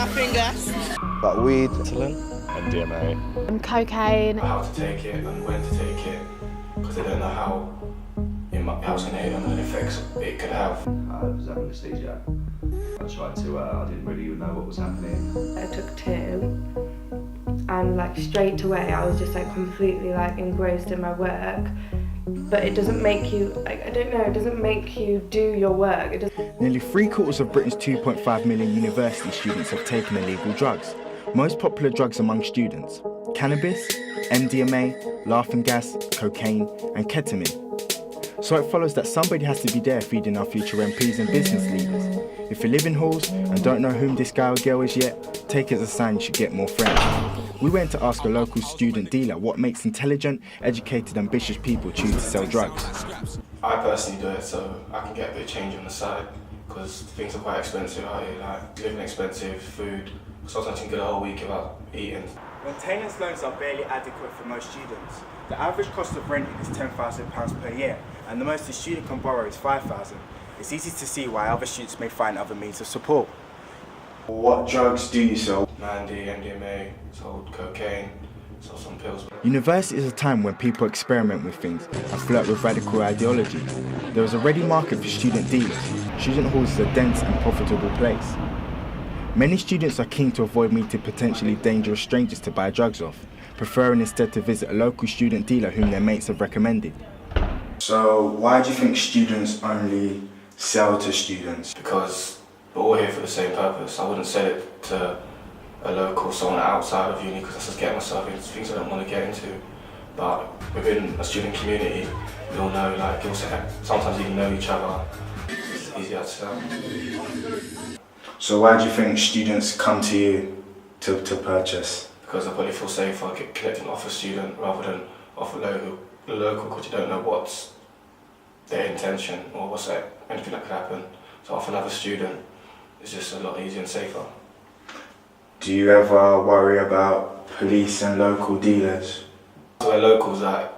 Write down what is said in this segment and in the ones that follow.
laughing gas. Like weed, MDMA. And cocaine. How to take it and when to take it, because they don't know how it's going to hit them and the effects it could have. I was having anesthesia. I tried to, I didn't really even know what was happening. I took 2 and like straight away I was just like completely like engrossed in my work. But it doesn't make you, like, I don't know, it doesn't make you do your work. It doesn't. Nearly 3/4 of Britain's 2.5 million university students have taken illegal drugs. Most popular drugs among students: cannabis, MDMA, laughing gas, cocaine and ketamine. So it follows that somebody has to be there feeding our future MPs and business leaders. If you live in halls and don't know whom this guy or girl is yet, take it as a sign you should get more friends. We went to ask a local student dealer what makes intelligent, educated, ambitious people choose to sell drugs. I personally do it so I can get a bit of change on the side, because things are quite expensive out here, like living expensive, food. Sometimes you can get a whole week without eating. Maintenance loans are barely adequate for most students. The average cost of renting is £10,000 per year, and the most a student can borrow is £5,000. It's easy to see why other students may find other means of support. What drugs do you sell? Mandy, MDMA, sold cocaine, sold some pills. University is a time when people experiment with things and flirt with radical ideology. There is a ready market for student dealers. Student halls is a dense and profitable place. Many students are keen to avoid meeting potentially dangerous strangers to buy drugs off, preferring instead to visit a local student dealer whom their mates have recommended. So why do you think students only sell to students? Because we're all here for the same purpose. I wouldn't sell it to a local, someone outside of uni, because that's just getting myself into things I don't want to get into. But within a student community, we all know, like, sometimes even know each other. It's easier to sell. So why do you think students come to you to purchase? Because I probably feel safer connecting off a student rather than off a local, because you don't know what's their intention or what's anything that could happen. So off another student, it's just a lot easier and safer. Do you ever worry about police and local dealers? So we're locals, like,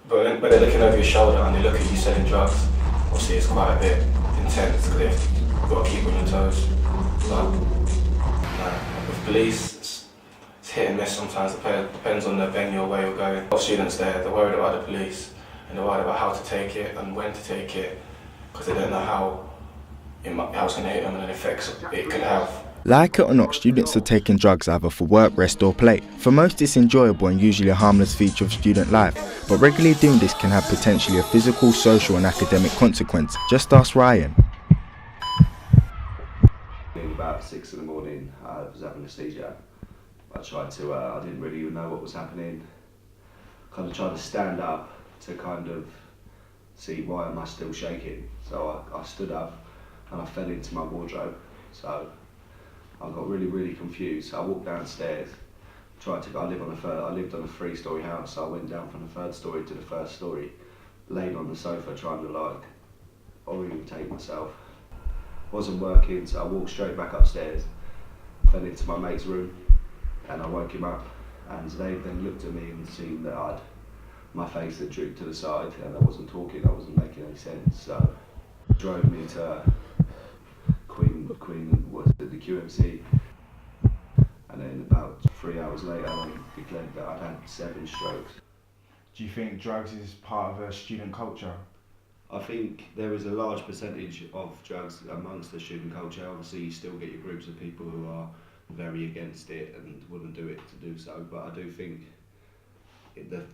but they're looking over your shoulder and they look at you selling drugs. Obviously it's quite a bit intense because you've got to keep on your toes. But with police, it's hit and miss sometimes. It depends on the venue or where you're going. A lot of students there, they're worried about the police and they're worried about how to take it and when to take it, because they don't know how it's going to hit them and the effects it could have. Like it or not, students are taking drugs either for work, rest or play. For most it's enjoyable and usually a harmless feature of student life, but regularly doing this can have potentially a physical, social and academic consequence. Just ask Ryan. About 6 in the morning, I was having anesthesia. I tried to, I didn't really even know what was happening. Kind of tried to stand up to kind of see why am I still shaking. So I stood up and I fell into my wardrobe. So I got really confused. So I walked downstairs, I lived on a 3-story house, so I went down from the 3rd story to the 1st story, laid on the sofa trying to like orientate myself. Wasn't working, so I walked straight back upstairs, fell into my mate's room, and I woke him up. And they then looked at me and seen that my face had drooped to the side, and I wasn't talking, I wasn't making any sense. So drove me to the QMC, and then about 3 hours later, they declared that I'd had 7 strokes. Do you think drugs is part of a student culture? I think there is a large percentage of drugs amongst the student culture. Obviously you still get your groups of people who are very against it and wouldn't do it to do so, but I do think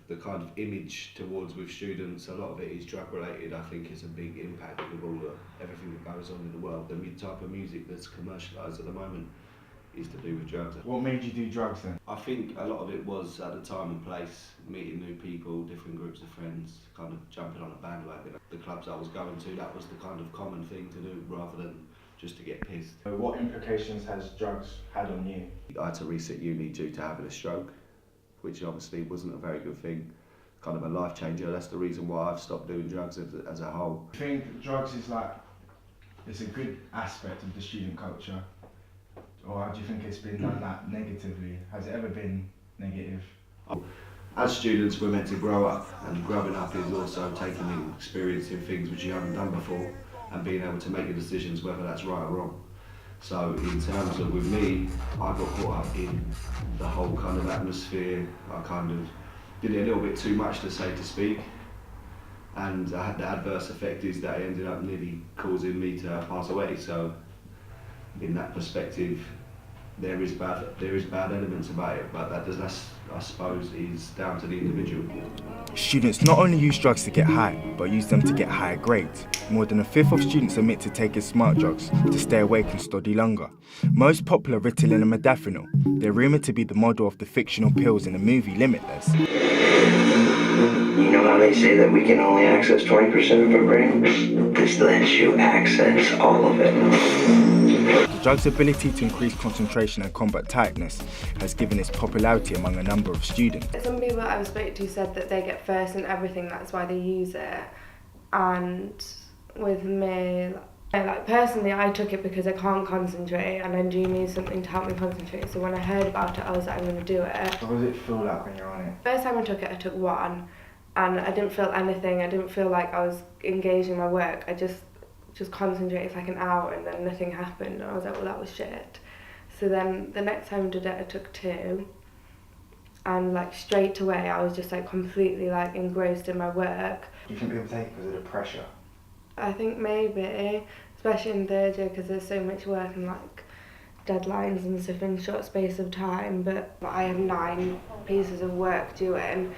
the kind of image towards with students, a lot of it is drug related. I think it's a big impact with everything that goes on in the world. The type of music that's commercialised at the moment is to do with drugs. What made you do drugs then? I think a lot of it was at the time and place, meeting new people, different groups of friends, kind of jumping on a bandwagon. The clubs I was going to, that was the kind of common thing to do rather than just to get pissed. What implications has drugs had on you? I had to resit uni due to having a stroke, which obviously wasn't a very good thing. Kind of a life changer. That's the reason why I've stopped doing drugs as a whole. I think drugs is it's a good aspect of the student culture. Or do you think it's been done that negatively? Has it ever been negative? As students, we're meant to grow up, and growing up is also taking in, experiencing things which you haven't done before, and being able to make your decisions whether that's right or wrong. So in terms of with me, I got caught up in the whole kind of atmosphere. I kind of did it a little bit too much to say to speak. And the adverse effect is that it ended up nearly causing me to pass away. So in that perspective, there is bad elements about it, but that's, I suppose, is down to the individual. Students not only use drugs to get high, but use them to get higher grades. More than a fifth of students admit to taking smart drugs to stay awake and study longer. Most popular Ritalin and modafinil, they're rumoured to be the model of the fictional pills in the movie Limitless. You know how they say that we can only access 20% of our brain? This lets you access all of it. The drug's ability to increase concentration and combat tiredness has given its popularity among a number of students. Some people I've spoken to said that they get first in everything, that's why they use it. And with me, like personally, I took it because I can't concentrate and I do need something to help me concentrate. So when I heard about it, I was like, I'm going to do it. What does it feel like when you're on it? First time I took it, I took one, and I didn't feel anything. I didn't feel like I was engaged in my work. I just concentrated for like an hour and then nothing happened. And I was like, well, that was shit. So then the next time I did it, I took two. And like straight away, I was just like completely like engrossed in my work. Do you think people take it because of the pressure? I think maybe, especially in third year, because there's so much work and like deadlines and stuff in a short space of time. But I have 9 pieces of work due in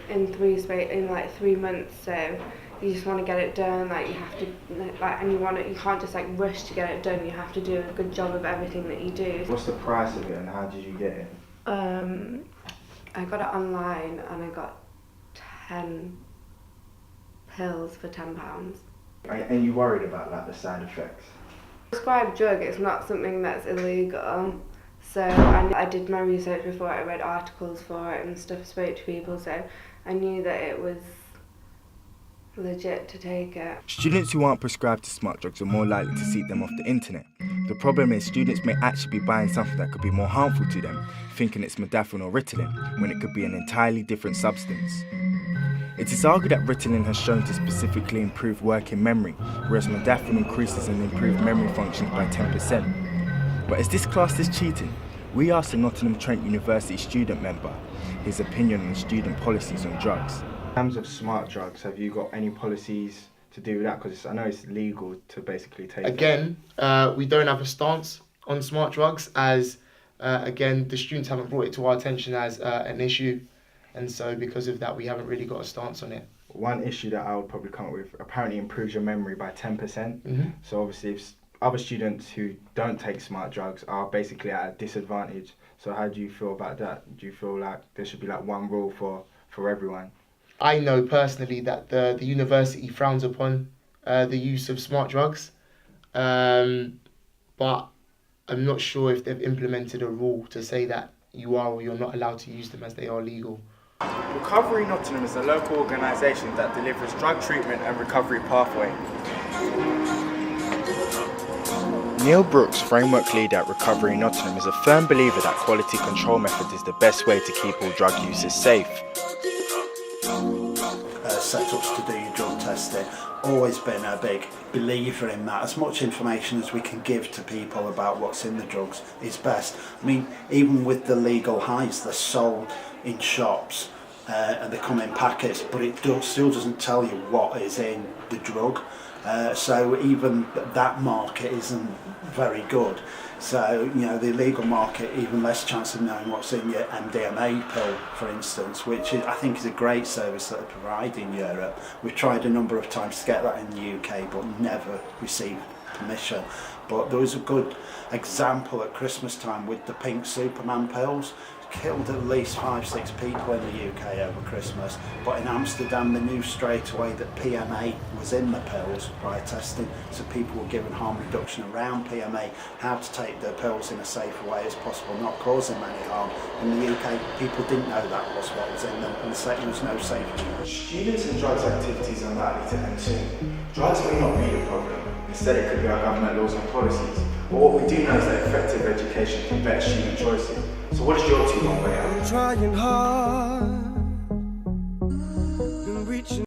3 months. So you just want to get it done. Like you have to, like, and you can't just like rush to get it done. You have to do a good job of everything that you do. What's the price of it and how did you get it? I got it online and I got 10 pills for £10. And you worried about like the side effects? Prescribed drug is not something that's illegal, so I did my research before. I read articles for it and stuff, spoke to people, so I knew that it was legit to take it. Students who aren't prescribed to smart drugs are more likely to seek them off the internet. The problem is students may actually be buying something that could be more harmful to them, thinking it's modafinil or Ritalin, when it could be an entirely different substance. It is argued that Ritalin has shown to specifically improve working memory, whereas modafinil increases and improves memory functions by 10%. But is this classed as cheating? We asked a Nottingham Trent University student member his opinion on student policies on drugs. In terms of smart drugs, have you got any policies to do with that? Because I know it's legal to basically take Again, we don't have a stance on smart drugs as, again, the students haven't brought it to our attention as an issue. And so because of that, we haven't really got a stance on it. One issue that I would probably come up with apparently improves your memory by 10%. Mm-hmm. So obviously if other students who don't take smart drugs are basically at a disadvantage. So how do you feel about that? Do you feel like there should be like one rule for everyone? I know personally that the university frowns upon the use of smart drugs, but I'm not sure if they've implemented a rule to say that you are or you're not allowed to use them as they are legal. Recovery Nottingham is a local organisation that delivers drug treatment and recovery pathway. Neil Brooks, framework leader at Recovery Nottingham, is a firm believer that quality control method is the best way to keep all drug users safe. Setups to do your drug testing, always been a big believer in that. As much information as we can give to people about what's in the drugs is best. I mean, even with the legal highs, they're sold in shops and they come in packets, but it still doesn't tell you what is in the drug. So even that market isn't very good. So, you know, the illegal market, even less chance of knowing what's in your MDMA pill, for instance, which I think is a great service that they provide in Europe. We've tried a number of times to get that in the UK, but never received permission. But there was a good example at Christmas time with the pink Superman pills. Killed at least 5-6 people in the UK over Christmas, but in Amsterdam they knew straight away that PMA was in the pills prior testing, so people were given harm reduction around PMA, how to take their pills in a safer way as possible, not causing them any harm. In the UK, people didn't know that was what was in them, and there was no safety. Students and drugs activities are likely to end soon. Drugs may not be the problem, instead it could be our government laws and policies. But what we do know is that effective education can better student choices. So what is your 2-1 way out? I'm trying hard